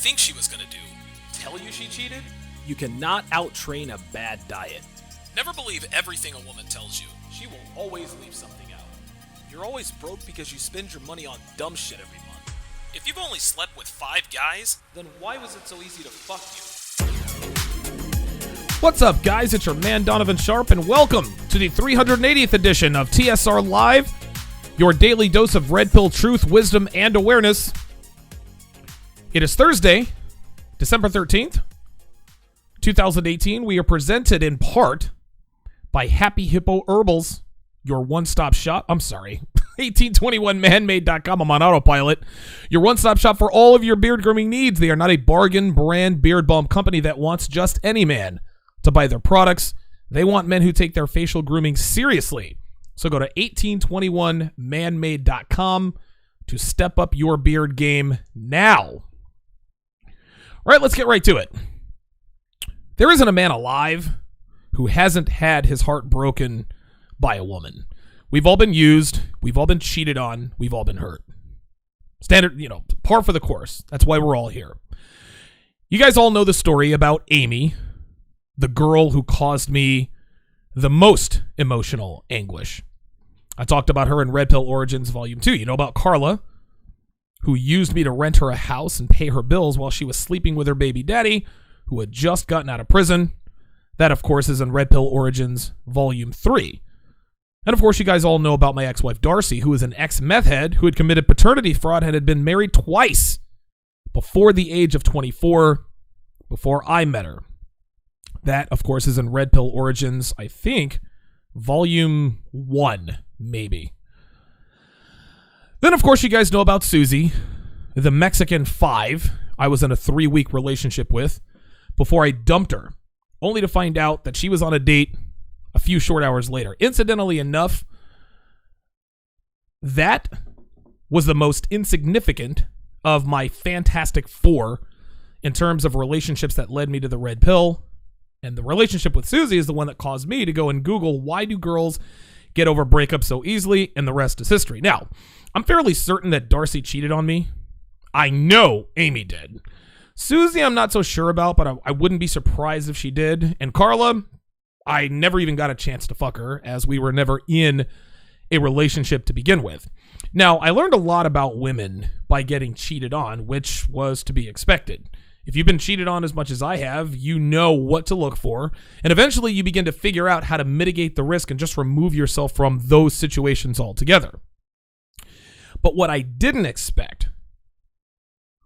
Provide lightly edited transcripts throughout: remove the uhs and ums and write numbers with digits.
think she was gonna do? Tell you she cheated? You cannot out-train a bad diet. Never believe everything a woman tells you. She will always leave something out. You're always broke because you spend your money on dumb shit every month. If you've only slept with 5 guys, then why was it so easy to fuck you? What's up, guys? It's your man, Donovan Sharpe, and welcome to the 380th edition of TSR Live, your daily dose of red pill truth, wisdom, and awareness. It is Thursday, December 13th, 2018. We are presented in part by Happy Hippo Herbals, your one-stop shop. 1821manmade.com. I'm on autopilot. Your one-stop shop for all of your beard grooming needs. They are not a bargain brand beard balm company that wants just any man to buy their products. They want men who take their facial grooming seriously. So go to 1821manmade.com to step up your beard game now. All right, let's get right to it. There isn't a man alive who hasn't had his heart broken by a woman. We've all been used. We've all been cheated on. We've all been hurt. Standard, par for the course. That's why we're all here. You guys all know the story about Amy, the girl who caused me the most emotional anguish. I talked about her in Red Pill Origins Volume 2. You know about Carla, who used me to rent her a house and pay her bills while she was sleeping with her baby daddy, who had just gotten out of prison. That, of course, is in Red Pill Origins Volume 3. And, of course, you guys all know about my ex-wife, Darcy, who is an ex-meth head who had committed paternity fraud and had been married twice before the age of 24, before I met her. That, of course, is in Red Pill Origins, I think, Volume 1, maybe. Then, of course, you guys know about Susie, the Mexican 5 I was in a 3-week relationship with before I dumped her, only to find out that she was on a date a few short hours later. Incidentally enough, that was the most insignificant of my fantastic 4 in terms of relationships that led me to the red pill. And the relationship with Susie is the one that caused me to go and Google, why do girls get over breakups so easily? And the rest is history. Now, I'm fairly certain that Darcy cheated on me. I know Amy did. Susie, I'm not so sure about, but I wouldn't be surprised if she did. And Carla, I never even got a chance to fuck her, as we were never in a relationship to begin with. Now, I learned a lot about women by getting cheated on, which was to be expected. If you've been cheated on as much as I have, you know what to look for, and eventually you begin to figure out how to mitigate the risk and just remove yourself from those situations altogether. But what I didn't expect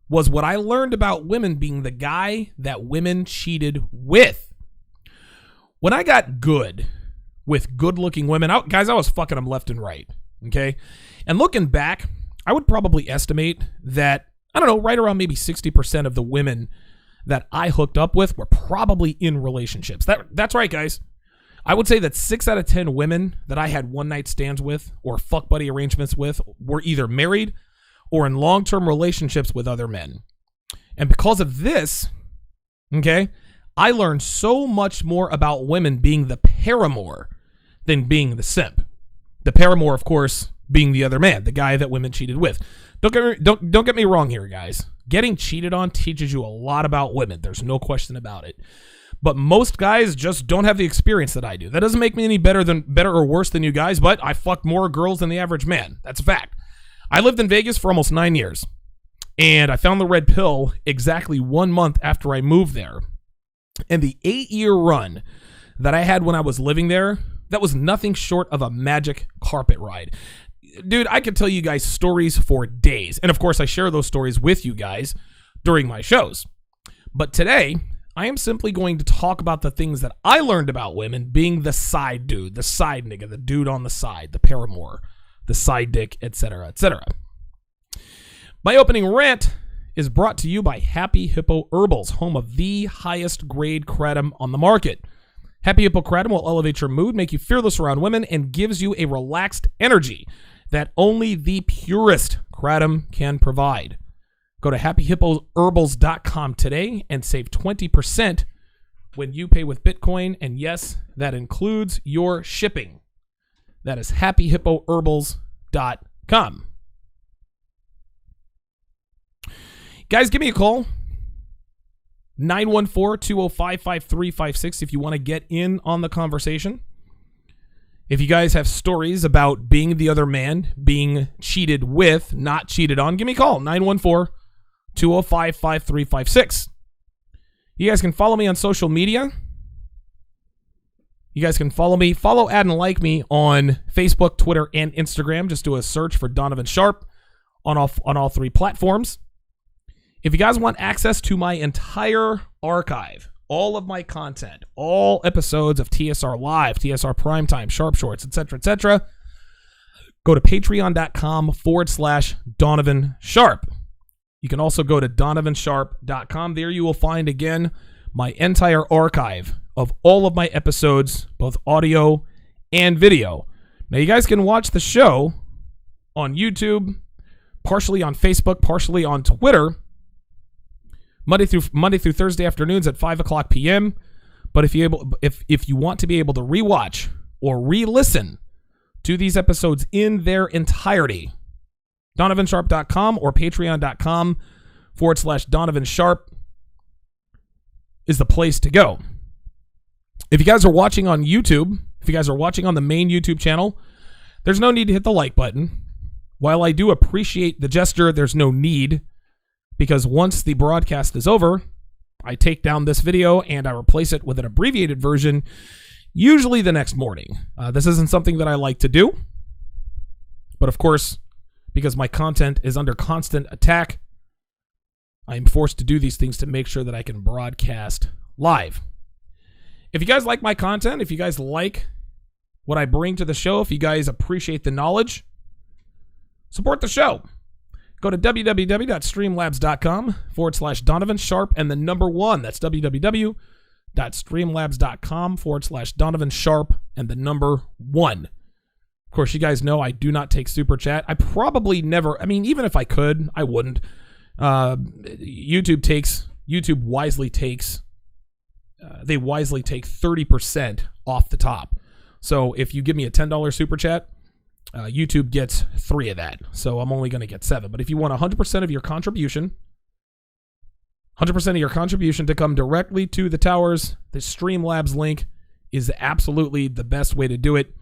was what I learned about women being the guy that women cheated with. When I got good with good-looking women, I was fucking them left and right, okay? And looking back, I would probably estimate that, I don't know, right around maybe 60% of the women that I hooked up with were probably in relationships. That's right, guys. I would say that 6 out of 10 women that I had one-night stands with or fuck buddy arrangements with were either married or in long-term relationships with other men. And because of this, okay, I learned so much more about women being the paramour than being the simp. The paramour, of course, being the other man, the guy that women cheated with. Don't get me wrong here, guys. Getting cheated on teaches you a lot about women. There's no question about it. But most guys just don't have the experience that I do. That doesn't make me any better or worse than you guys, but I fucked more girls than the average man. That's a fact. I lived in Vegas for almost 9 years, and I found the red pill exactly 1 month after I moved there. And the 8-year run that I had when I was living there, that was nothing short of a magic carpet ride. Dude, I could tell you guys stories for days. And of course, I share those stories with you guys during my shows. But today, I am simply going to talk about the things that I learned about women being the side dude, the side nigga, the dude on the side, the paramour, the side dick, etc., etc. My opening rant is brought to you by Happy Hippo Herbals, home of the highest grade kratom on the market. Happy Hippo Kratom will elevate your mood, make you fearless around women, and gives you a relaxed energy that only the purest kratom can provide. Go to happyhippoherbals.com today and save 20% when you pay with Bitcoin. And yes, that includes your shipping. That is happyhippoherbals.com. Guys, give me a call. 914-205-5356 if you want to get in on the conversation. If you guys have stories about being the other man, being cheated with, not cheated on, give me a call. 914-205-5356. You guys can follow me on social media. You guys can follow me, add, and like me on Facebook, Twitter, and Instagram. Just do a search for Donovan Sharpe on all three platforms. If you guys want access to my entire archive, all of my content, all episodes of TSR Live, TSR Primetime, Sharpe Shorts, etc., go to patreon.com/Donovan Sharpe. You can also go to donovansharpe.com. There you will find, again, my entire archive of all of my episodes, both audio and video. Now, you guys can watch the show on YouTube, partially on Facebook, partially on Twitter, Monday through Thursday afternoons at 5:00 p.m. But if you want to be able to rewatch or re-listen to these episodes in their entirety, donovansharpe.com or patreon.com/Donovan Sharpe is the place to go. If you guys are watching on YouTube, if you guys are watching on the main YouTube channel, there's no need to hit the like button. While I do appreciate the gesture, there's no need, because once the broadcast is over, I take down this video and I replace it with an abbreviated version, usually the next morning. This isn't something that I like to do, but of course, because my content is under constant attack, I am forced to do these things to make sure that I can broadcast live. If you guys like my content, if you guys like what I bring to the show, if you guys appreciate the knowledge, support the show. Go to www.streamlabs.com/Donovan Sharpe and the number 1. That's www.streamlabs.com/Donovan Sharpe and the number 1. Of course, you guys know I do not take super chat. I probably never, even if I could, I wouldn't. YouTube wisely takes, they wisely take 30% off the top. So if you give me a $10 super chat, YouTube gets 3 of that. So I'm only going to get 7. But if you want 100% of your contribution, 100% of your contribution to come directly to the towers, the Streamlabs link is absolutely the best way to do it.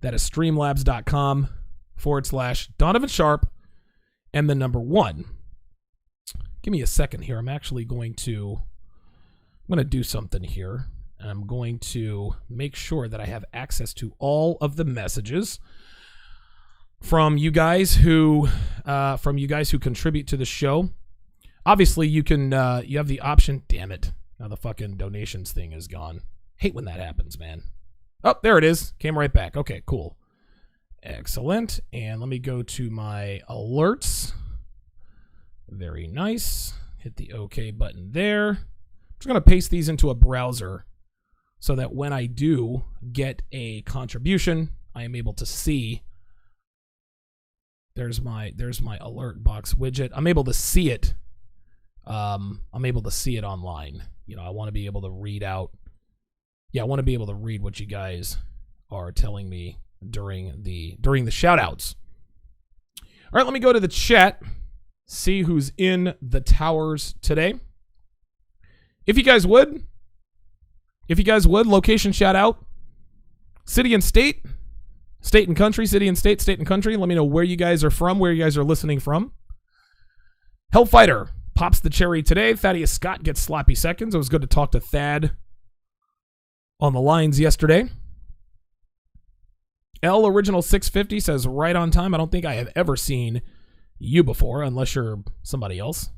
That is streamlabs.com/Donovan Sharpe and the number 1. Give me a second here. I'm going to do something here. I'm going to make sure that I have access to all of the messages from you guys who contribute to the show. Obviously, you can you have the option. Damn it! Now the fucking donations thing is gone. Hate when that happens, man. Oh, there it is. Came right back. Okay, cool. Excellent. And let me go to my alerts. Very nice. Hit the OK button there. I'm just going to paste these into a browser so that when I do get a contribution, I am able to see. There's my alert box widget. I'm able to see it. I'm able to see it online. I want to be able to read out. Yeah, I want to be able to read what you guys are telling me during the shout outs. All right, let me go to the chat. See who's in the towers today. If you guys would, location shout out, city and state, state and country, city and state, state and country. Let me know where you guys are from, where you guys are listening from. Hellfighter pops the cherry today. Thaddeus Scott gets sloppy seconds. It was good to talk to Thad on the lines yesterday. L Original 650 says right on time. I don't think I have ever seen you before, unless you're somebody else.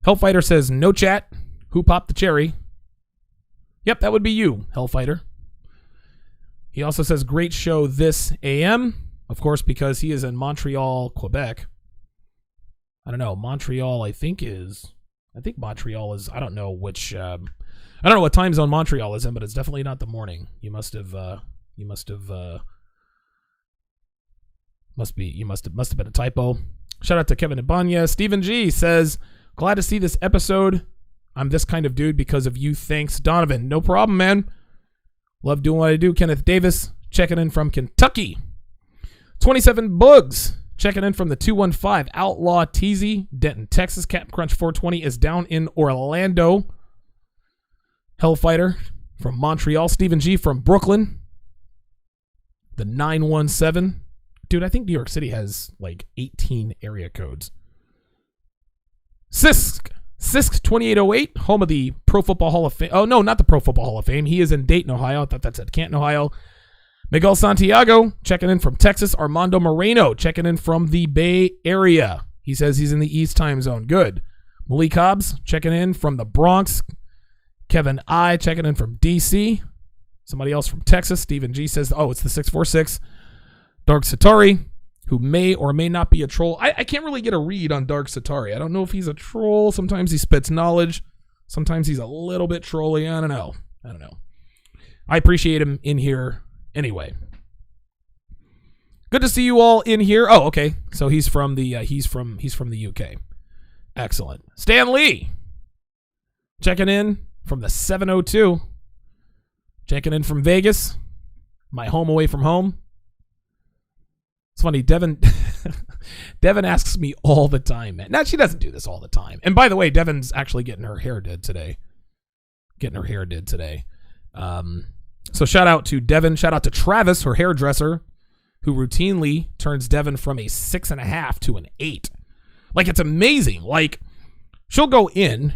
Hellfighter says no chat. Who popped the cherry? Yep, that would be you, Hellfighter. He also says great show this AM, of course, because he is in Montreal, Quebec. I don't know. Montreal, I think Montreal is. I don't know which. I don't know what time zone Montreal is in, but it's definitely not the morning. You must have been a typo. Shout out to Kevin Ibanya. Stephen G says, glad to see this episode. I'm this kind of dude because of you. Thanks, Donovan. No problem, man. Love doing what I do. Kenneth Davis checking in from Kentucky. 27 Bugs Checking in from the 215, Outlaw Teasy, Denton, Texas. Captain Crunch 420 is down in Orlando. Hellfighter from Montreal. Stephen G from Brooklyn. The 917. Dude, I think New York City has like 18 area codes. Sisk 2808, home of the Pro Football Hall of Fame. Oh, no, not the Pro Football Hall of Fame. He is in Dayton, Ohio. I thought that said Canton, Ohio. Miguel Santiago, checking in from Texas. Armando Moreno, checking in from the Bay Area. He says he's in the East time zone. Good. Malik Hobbs, checking in from the Bronx. Kevin I, checking in from D.C. Somebody else from Texas. Stephen G says, oh, it's the 646. Dark Satari, who may or may not be a troll. I can't really get a read on Dark Satari. I don't know if he's a troll. Sometimes he spits knowledge. Sometimes he's a little bit trolly. I don't know. I appreciate him in here anyway. Good to see you all in here. Oh, okay. So he's from the UK. Excellent. Stan Lee, checking in from the 702. Checking in from Vegas, my home away from home. It's funny, Devin asks me all the time, man. Now, she doesn't do this all the time. And by the way, Devin's actually getting her hair did today. So shout out to Devin. Shout out to Travis, her hairdresser, who routinely turns Devin from a 6.5 to an 8. Like, it's amazing. Like, she'll go in.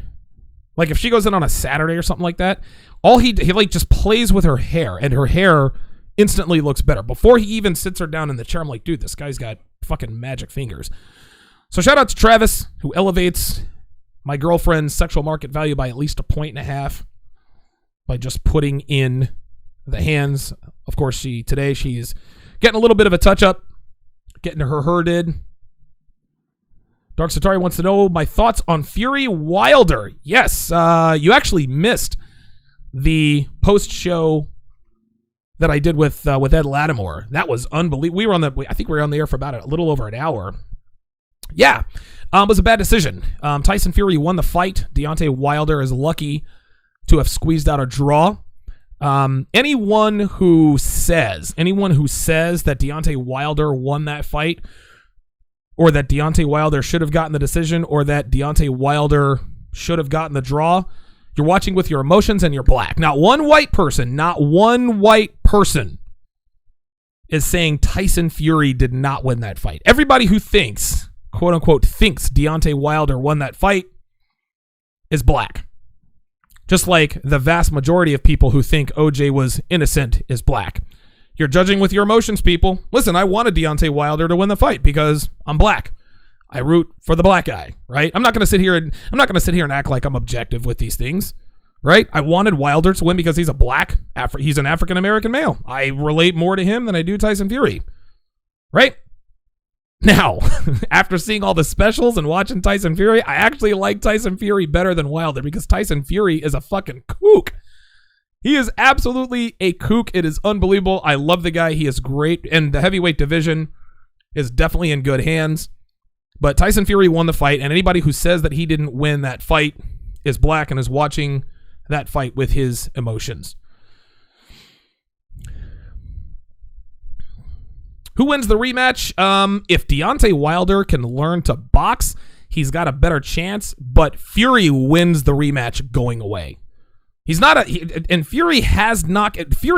Like, if she goes in on a Saturday or something like that, he like just plays with her hair, and her hair instantly looks better. Before he even sits her down in the chair, I'm like, dude, this guy's got fucking magic fingers. So shout out to Travis, who elevates my girlfriend's sexual market value by at least 1.5 by just putting in the hands. Of course, she's getting a little bit of a touch-up, getting her hair did. Dark Satari wants to know my thoughts on Fury Wilder. Yes, you actually missed the post-show that I did with Ed Lattimore. That was unbelievable. I think we were on the air for about a little over an hour. Yeah, it was a bad decision. Tyson Fury won the fight. Deontay Wilder is lucky to have squeezed out a draw. Anyone who says that Deontay Wilder won that fight, or that Deontay Wilder should have gotten the decision, or that Deontay Wilder should have gotten the draw, you're watching with your emotions and you're black. Not one white person is saying Tyson Fury did not win that fight. Everybody who thinks, quote unquote, thinks Deontay Wilder won that fight is black. Just like the vast majority of people who think OJ was innocent is black. You're judging with your emotions, people. Listen, I wanted Deontay Wilder to win the fight because I'm black. I root for the black guy, right? I'm not going to sit here and act like I'm objective with these things, right? I wanted Wilder to win because he's he's an African American male. I relate more to him than I do Tyson Fury, right? Now, after seeing all the specials and watching Tyson Fury, I actually like Tyson Fury better than Wilder because Tyson Fury is a fucking kook. He is absolutely a kook. It is unbelievable. I love the guy. He is great. And the heavyweight division is definitely in good hands. But Tyson Fury won the fight, and anybody who says that he didn't win that fight is black and is watching that fight with his emotions. Who wins the rematch? If Deontay Wilder can learn to box, he's got a better chance, but Fury wins the rematch going away. Fury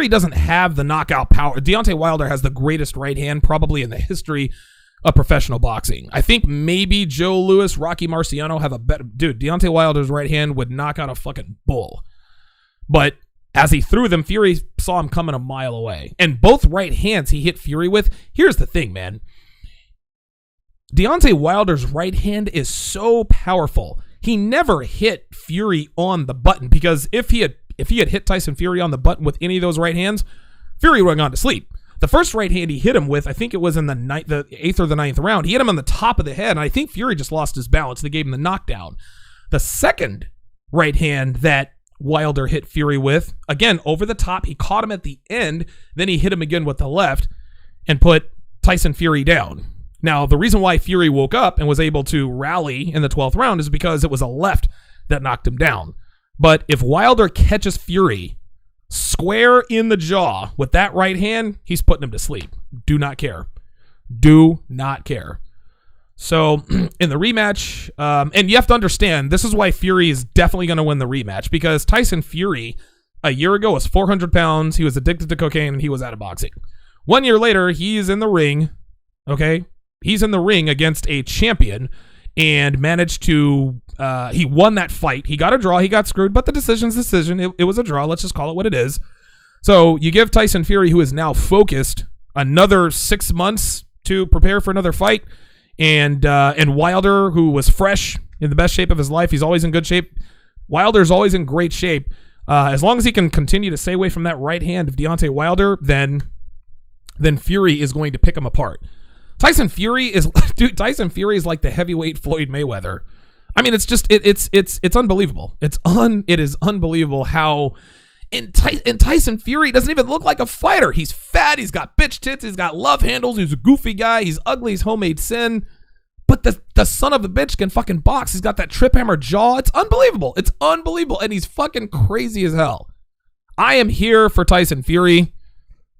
doesn't have the knockout power. Deontay Wilder has the greatest right hand probably in the history of professional boxing. I think maybe Joe Louis, Rocky Marciano have a better... Dude, Deontay Wilder's right hand would knock out a fucking bull. But as he threw them, Fury saw him coming a mile away. And both right hands he hit Fury with. Here's the thing, man. Deontay Wilder's right hand is so powerful. He never hit Fury on the button because if he had hit Tyson Fury on the button with any of those right hands, Fury would have gone to sleep. The first right hand he hit him with, I think it was in the 8th or the 9th round, he hit him on the top of the head, and I think Fury just lost his balance. They gave him the knockdown. The second right hand that Wilder hit Fury with, again, over the top, he caught him at the end, then he hit him again with the left and put Tyson Fury down. Now, the reason why Fury woke up and was able to rally in the 12th round is because it was a left that knocked him down. But if Wilder catches Fury square in the jaw with that right hand, he's putting him to sleep. Do not care. Do not care. So in the rematch, and you have to understand, this is why Fury is definitely going to win the rematch, because Tyson Fury a year ago was 400 pounds. He was addicted to cocaine and he was out of boxing. 1 year later, he is in the ring. Okay. He's in the ring against a champion and managed to, he won that fight. He got a draw. He got screwed, but the decision's decision. It was a draw. Let's just call it what it is. So you give Tyson Fury, who is now focused, another 6 months to prepare for another fight. And Wilder, who was fresh, in the best shape of his life. He's always in good shape. Wilder's always in great shape. As long as he can continue to stay away from that right hand of Deontay Wilder, then Fury is going to pick him apart. Tyson Fury is like the heavyweight Floyd Mayweather. I mean, it's just it's unbelievable. It is unbelievable how and Tyson Fury doesn't even look like a fighter. He's fat, he's got bitch tits, he's got love handles, he's a goofy guy, he's ugly, he's homemade sin. But the son of a bitch can fucking box. He's got that trip hammer jaw. It's unbelievable. It's unbelievable. And he's fucking crazy as hell. I am here for Tyson Fury.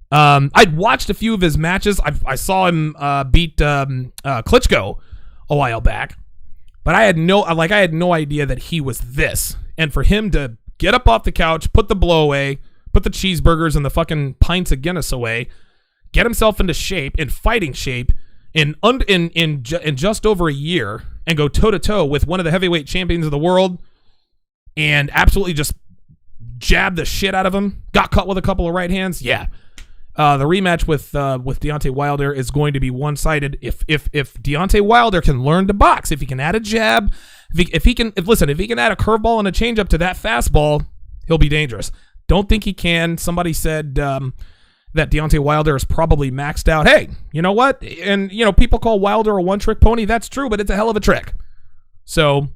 I'd watched a few of his matches. I saw him beat Klitschko a while back. But I had no idea that he was this. And for him to get up off the couch, put the blow away, put the cheeseburgers and the fucking pints of Guinness away, get himself into shape, in fighting shape, in just over a year, and go toe-to-toe with one of the heavyweight champions of the world and absolutely just jab the shit out of him, got caught with a couple of right hands. Yeah. The rematch with Deontay Wilder is going to be one-sided. If Deontay Wilder can learn to box, if he can add a jab, if he can add a curveball and a changeup to that fastball, he'll be dangerous. Don't think he can. Somebody said that Deontay Wilder is probably maxed out. Hey, you know what? And people call Wilder a one-trick pony. That's true, but it's a hell of a trick. So,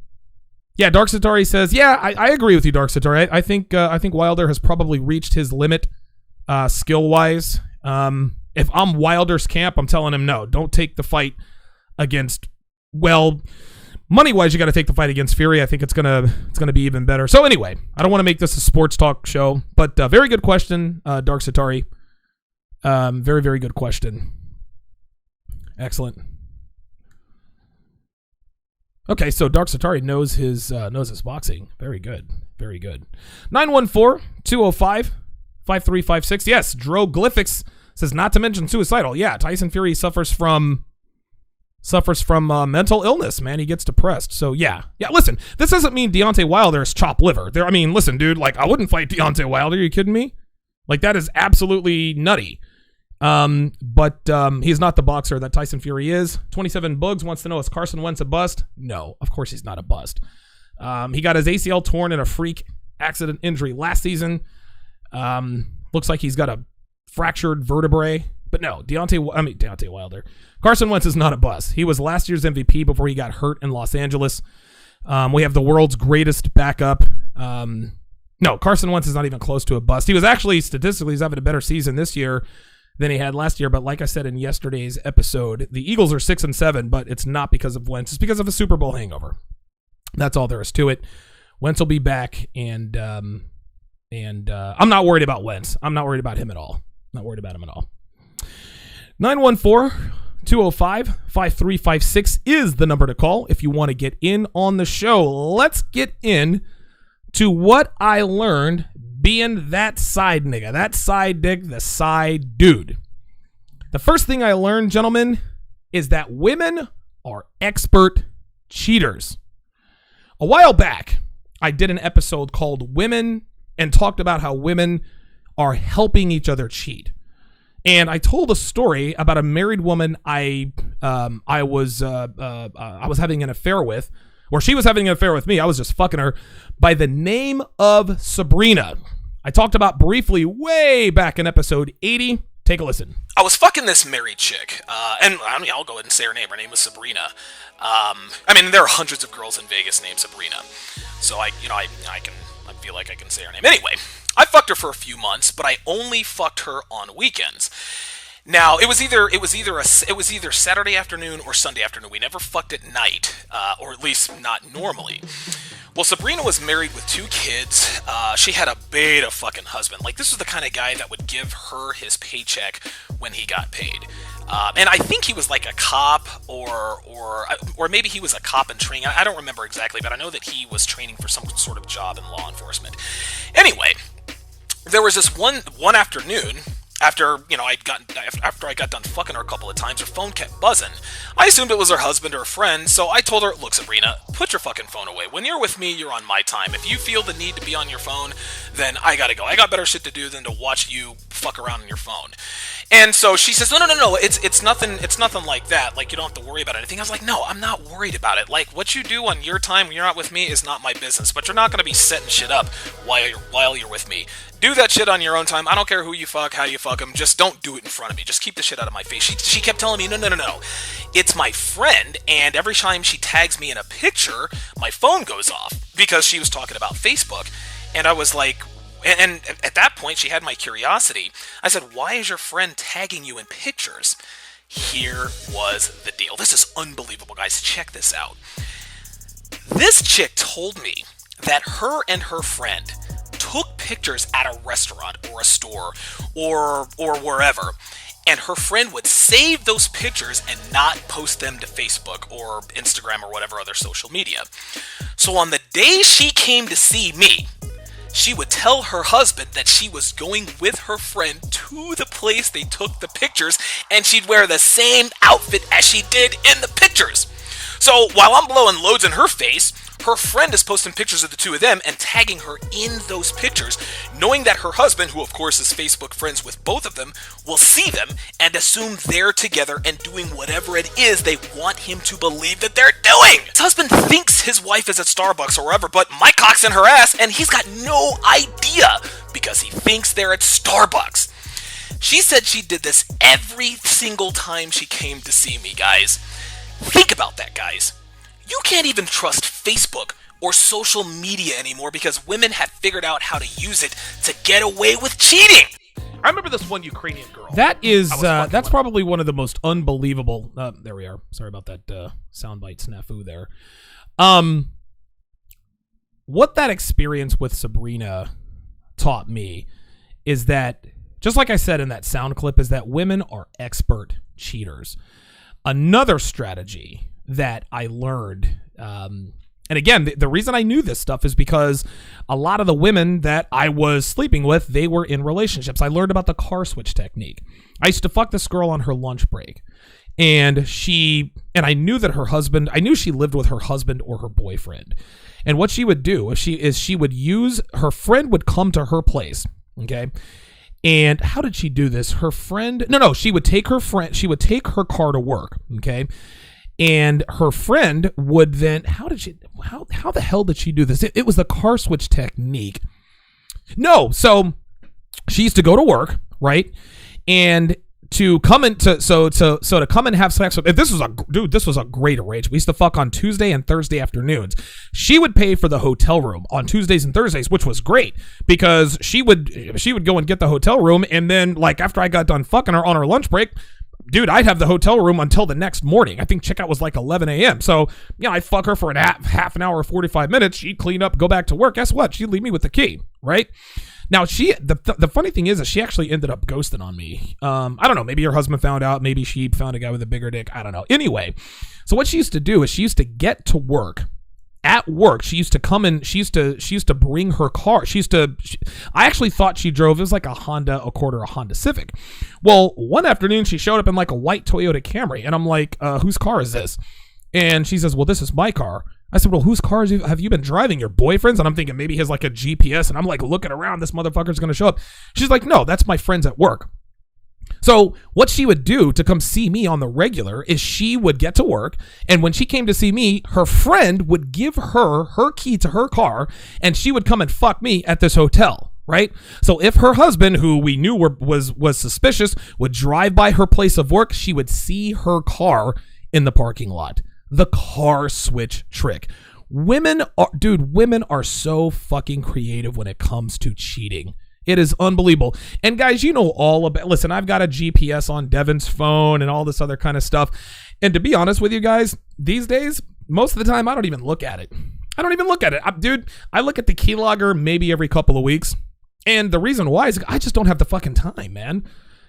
yeah, Dark Satori says, yeah, I agree with you, Dark Satori. I think Wilder has probably reached his limit. Skill-wise, if I'm Wilder's camp, I'm telling him no. Don't take the fight against. Well, money-wise, you got to take the fight against Fury. I think it's gonna be even better. So anyway, I don't want to make this a sports talk show, but very good question, Dark Satori. Very very good question. Excellent. Okay, so Dark Satori knows his boxing. Very good, very good. 914-205-5356. Yes, Droglyphics says not to mention suicidal. Yeah, Tyson Fury suffers from mental illness, man. He gets depressed. So yeah. Listen, this doesn't mean Deontay Wilder is chopped liver. Listen, dude. Like, I wouldn't fight Deontay Wilder. Are you kidding me? Like, that is absolutely nutty. But he's not the boxer that Tyson Fury is. 27 Bugs wants to know, is Carson Wentz a bust? No, of course he's not a bust. He got his ACL torn in a freak accident injury last season. Looks like he's got a fractured vertebrae. But no, Deontay Wilder. Carson Wentz is not a bust. He was last year's MVP before he got hurt in Los Angeles. We have the world's greatest backup. No, Carson Wentz is not even close to a bust. He was actually, statistically, he's having a better season this year than he had last year. But like I said in yesterday's episode, the Eagles are 6-7, but it's not because of Wentz. It's because of a Super Bowl hangover. That's all there is to it. Wentz will be back, and I'm not worried about Wentz. I'm not worried about him at all. Not worried about him at all. 914-205-5356 is the number to call if you want to get in on the show. Let's get in to what I learned being that side nigga, that side dick, the side dude. The first thing I learned, gentlemen, is that women are expert cheaters. A while back, I did an episode called Women and talked about how women are helping each other cheat. And I told a story about a married woman I was having an affair with, or she was having an affair with me. I was just fucking her, by the name of Sabrina. I talked about briefly way back in episode 80. Take a listen. I was fucking this married chick, and I'll go ahead and say her name. Her name was Sabrina. There are hundreds of girls in Vegas named Sabrina, so I feel like I can say her name. Anyway, I fucked her for a few months, but I only fucked her on weekends. Now, it was either Saturday afternoon or Sunday afternoon. We never fucked at night, or at least not normally. Well, Sabrina was married with 2 kids. She had a beta fucking husband. Like, this was the kind of guy that would give her his paycheck when he got paid. And I think he was like a cop, or maybe he was a cop in training. I don't remember exactly, but I know that he was training for some sort of job in law enforcement. Anyway, there was this one afternoon. After I got done fucking her a couple of times, her phone kept buzzing. I assumed it was her husband or a friend, so I told her, "Look, Sabrina, put your fucking phone away. When you're with me, you're on my time. If you feel the need to be on your phone, then I gotta go. I got better shit to do than to watch you fuck around on your phone." And so she says, no, it's nothing like that. Like, you don't have to worry about anything. I was like, no, I'm not worried about it. Like, what you do on your time when you're not with me is not my business. But you're not going to be setting shit up while you're with me. Do that shit on your own time. I don't care who you fuck, how you fuck them. Just don't do it in front of me. Just keep the shit out of my face. She kept telling me, no. It's my friend, and every time she tags me in a picture, my phone goes off because she was talking about Facebook. And I was like, and at that point, she had my curiosity. I said, "Why is your friend tagging you in pictures?" Here was the deal. This is unbelievable, guys. Check this out. This chick told me that her and her friend took pictures at a restaurant or a store or wherever, and her friend would save those pictures and not post them to Facebook or Instagram or whatever other social media. So on the day she came to see me, she would tell her husband that she was going with her friend to the place they took the pictures, and she'd wear the same outfit as she did in the pictures. So while I'm blowing loads in her face, her friend is posting pictures of the two of them and tagging her in those pictures, knowing that her husband, who of course is Facebook friends with both of them, will see them and assume they're together and doing whatever it is they want him to believe that they're doing. His husband thinks his wife is at Starbucks or wherever, but my cock's in her ass and he's got no idea because he thinks they're at Starbucks. She said she did this every single time she came to see me, guys. Think about that, guys. You can't even trust Facebook or social media anymore because women have figured out how to use it to get away with cheating. I remember this one Ukrainian girl. That's probably one of the most unbelievable. There we are. Sorry about that soundbite snafu there. What that experience with Sabrina taught me is that, just like I said in that sound clip, is that women are expert cheaters. Another strategy that I learned, and again, the reason I knew this stuff is because a lot of the women that I was sleeping with, they were in relationships. I learned about the car switch technique. I used to fuck this girl on her lunch break, and I knew that her husband, I knew she lived with her husband or her boyfriend. And what she would do is she would use, her friend would come to her place, okay? And how did she do this? Her friend, she would take her car to work, okay? And her friend would then, how the hell did she do this? It was the car switch technique. So she used to go to work, right? And to come in to come and have sex with, this was a great arrangement. We used to fuck on Tuesday and Thursday afternoons. She would pay for the hotel room on Tuesdays and Thursdays, which was great because she would go and get the hotel room, and then like after I got done fucking her on her lunch break, dude, I'd have the hotel room until the next morning. I think checkout was like 11 a.m. So, I'd fuck her for half an hour, 45 minutes. She'd clean up, go back to work. Guess what? She'd leave me with the key, right? Now, the funny thing is that she actually ended up ghosting on me. I don't know. Maybe her husband found out. Maybe she found a guy with a bigger dick. I don't know. Anyway, so what she used to do is she used to get to work. At work, she used to come in. She used to bring her car. I actually thought she drove. It was like a Honda Accord or a Honda Civic. Well, one afternoon she showed up in like a white Toyota Camry, and I'm like, "Whose car is this?" And she says, "Well, this is my car." I said, "Well, whose car have you been driving? Your boyfriend's?" And I'm thinking maybe he has like a GPS, and I'm like looking around. This motherfucker's gonna show up. She's like, "No, that's my friend's at work." So what she would do to come see me on the regular is she would get to work, and when she came to see me, her friend would give her key to her car, and she would come and fuck me at this hotel, right? So if her husband, who we knew was suspicious, would drive by her place of work, she would see her car in the parking lot. The car switch trick. Women are so fucking creative when it comes to cheating. It is unbelievable. And guys, you know all about, listen, I've got a GPS on Devin's phone and all this other kind of stuff. And to be honest with you guys, these days, most of the time, I don't even look at it. I look at the keylogger maybe every couple of weeks. And the reason why is I just don't have the fucking time, man.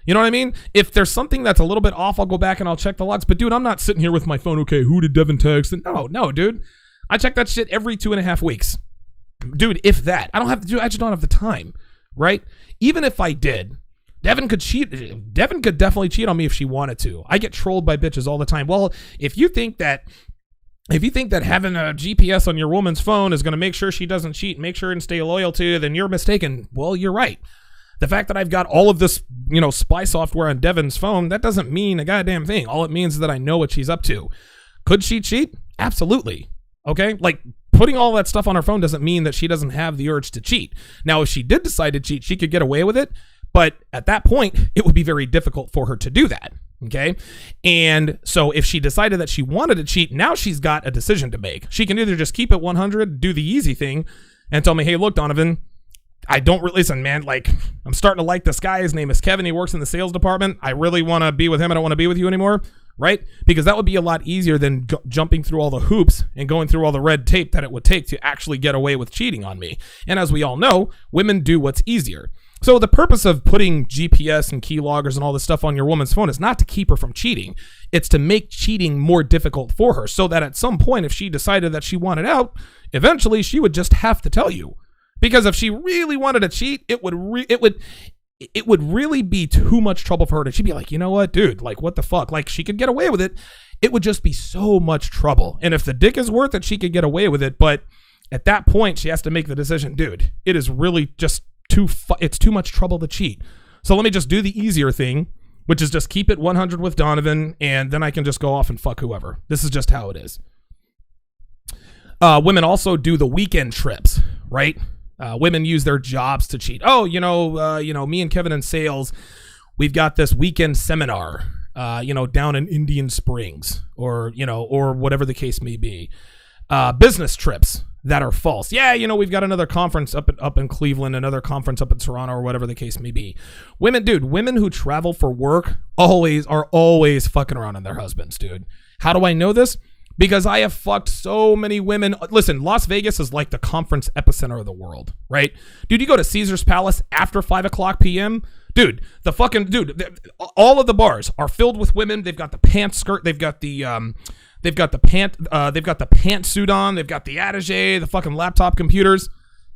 You know what I mean? If there's something that's a little bit off, I'll go back and I'll check the logs. But dude, I'm not sitting here with my phone. Okay, who did Devin text? No, dude. I check that shit every 2.5 weeks. Dude, if that. I just don't have the time, right? Even if I did, Devin could cheat. Devin could definitely cheat on me if she wanted to. I get trolled by bitches all the time. Well, if you think that having a GPS on your woman's phone is going to make sure she doesn't cheat, make sure and stay loyal to you, then you're mistaken. Well, you're right. The fact that I've got all of this, spy software on Devin's phone, that doesn't mean a goddamn thing. All it means is that I know what she's up to. Could she cheat? Absolutely. Okay? Like, putting all that stuff on her phone doesn't mean that she doesn't have the urge to cheat. Now, if she did decide to cheat, she could get away with it. But at that point, it would be very difficult for her to do that. Okay? And so if she decided that she wanted to cheat, now she's got a decision to make. She can either just keep it 100, do the easy thing, and tell me, hey, look, Donovan, I don't really listen, man. Like, I'm starting to like this guy. His name is Kevin. He works in the sales department. I really want to be with him. I don't want to be with you anymore, right? Because that would be a lot easier than jumping through all the hoops and going through all the red tape that it would take to actually get away with cheating on me. And as we all know, women do what's easier. So the purpose of putting GPS and keyloggers and all this stuff on your woman's phone is not to keep her from cheating. It's to make cheating more difficult for her so that at some point, if she decided that she wanted out, eventually she would just have to tell you. Because if she really wanted to cheat, it would really be too much trouble for her. She'd be like, you know what, dude, like, what the fuck? Like, she could get away with it. It would just be so much trouble. And if the dick is worth it, she could get away with it. But at that point, she has to make the decision, dude, it is really just it's too much trouble to cheat. So let me just do the easier thing, which is just keep it 100 with Donovan, and then I can just go off and fuck whoever. This is just how it is. Women also do the weekend trips, right? Women use their jobs to cheat. Oh, me and Kevin in sales, we've got this weekend seminar, down in Indian Springs, or whatever the case may be. Business trips that are false. Yeah, we've got another conference up in Cleveland, another conference up in Toronto, or whatever the case may be. Women who travel for work are always fucking around on their husbands, dude. How do I know this? Because I have fucked so many women. Listen, Las Vegas is like the conference epicenter of the world, right? Dude, you go to Caesar's Palace after 5:00 p.m., dude, all of the bars are filled with women. They've got the pants skirt, they've got the pantsuit on, they've got the attaché, the fucking laptop computers.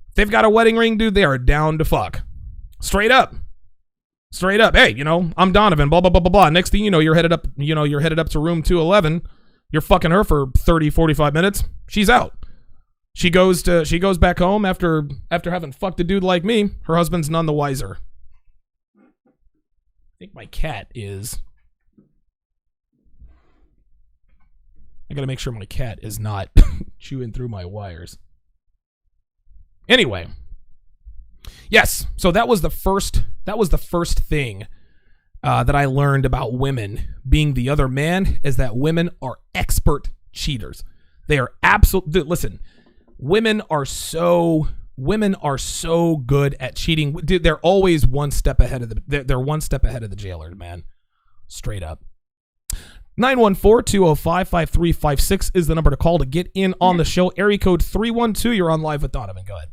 If they've got a wedding ring, dude, they are down to fuck. Straight up. Hey, I'm Donovan, blah blah blah blah blah. Next thing you know, you're headed up to room 211. You're fucking her for 30, 45 minutes. She's out. She goes back home after having fucked a dude like me. Her husband's none the wiser. I think my cat is. I gotta make sure my cat is not chewing through my wires. Anyway. Yes, so that was the first thing that I learned about women being the other man, is that women are expert cheaters. They are listen, women are so good at cheating. Dude, they're always one step ahead of they're one step ahead of the jailer, man. Straight up. 914-205-5356 is the number to call to get in on the show. Area code 312, you're on live with Donovan. Go ahead.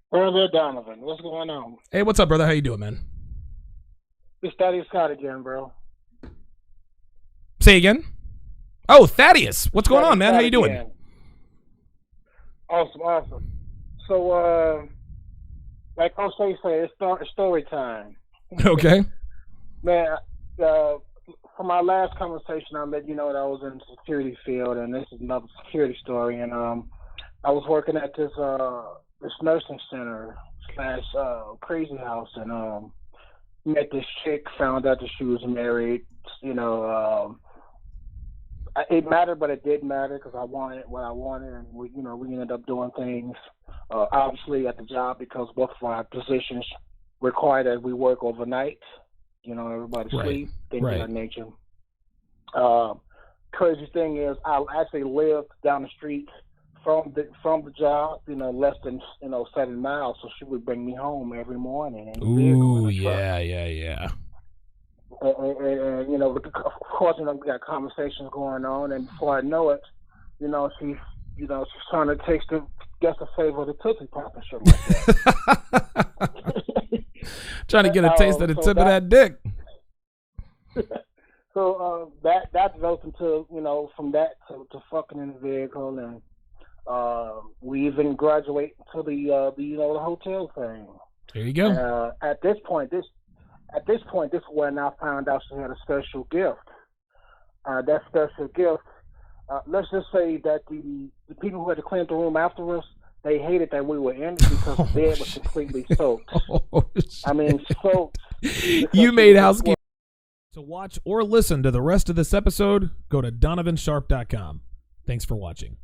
Brother Donovan, what's going on? Hey, what's up, brother? How you doing, man? It's Thaddeus Scott again, bro. Say again? Oh, Thaddeus. What's going on, man? How you doing? Again. Awesome. So, like Jose said, it's story time. Okay. Man, from our last conversation, I let you know that I was in the security field, and this is another security story. And I was working at this nursing center / crazy house, and met this chick, found out that she was married. It mattered, but it didn't matter because I wanted what I wanted, and we ended up doing things obviously at the job because both of our positions require that we work overnight. Everybody sleep, things of that nature. Crazy thing is, I actually lived down the street from the job, less than 7 miles. So she would bring me home every morning. Ooh, yeah. And of course, we got conversations going on, and before I know it, she's trying to guess the flavor of the Tootsie Pop and shit like that. Trying to get a taste of the So tip of that dick. So that developed into, from that to fucking in the vehicle, and we even graduate to the hotel thing. There you go. At this point, this is when I found out she had a special gift. That special gift, let's just say that the people who had to clean the room after us, they hated that we were in it because the bed was completely soaked. I mean, soaked. You made housekeeping. To watch or listen to the rest of this episode, go to DonovanSharpe.com. Thanks for watching.